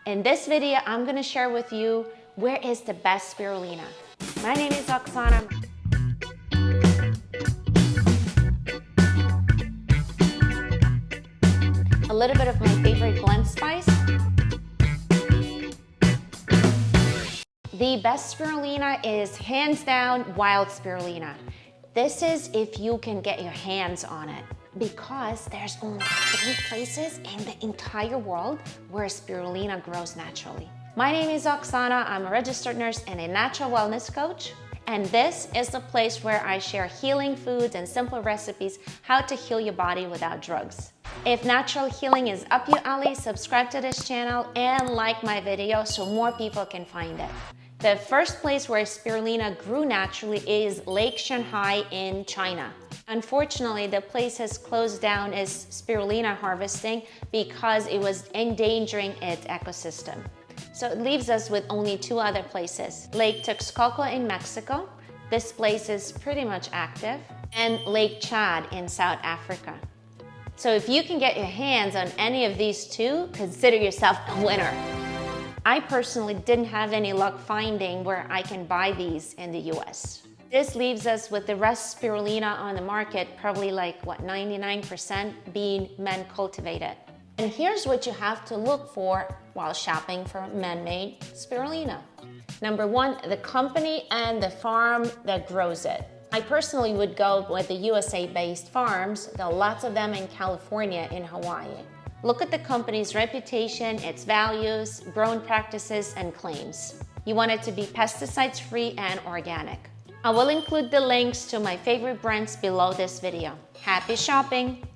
In this video, I'm going to share with you where is the best spirulina. My name is Oksana. A little bit of my favorite blend spice. The best spirulina is hands down wild spirulina. This is if you can get your hands on it, because there's only 3 places in the entire world where spirulina grows naturally. My name is Oksana. I'm a registered nurse and a natural wellness coach. And this is the place where I share healing foods and simple recipes, how to heal your body without drugs. If natural healing is up your alley, subscribe to this channel and like my video so more people can find it. The first place where spirulina grew naturally is Lake Shanghai in China. Unfortunately, the place has closed down its spirulina harvesting because it was endangering its ecosystem. So it leaves us with only 2 other places. Lake Texcoco in Mexico. This place is pretty much active. And Lake Chad in South Africa. So if you can get your hands on any of these 2, consider yourself a winner. I personally didn't have any luck finding where I can buy these in the US. This leaves us with the rest spirulina on the market, probably like, 99% being men cultivated. And here's what you have to look for while shopping for man-made spirulina. Number 1, the company and the farm that grows it. I personally would go with the USA-based farms. There are lots of them in California, in Hawaii. Look at the company's reputation, its values, growing practices, and claims. You want it to be pesticide-free and organic. I will include the links to my favorite brands below this video. Happy shopping!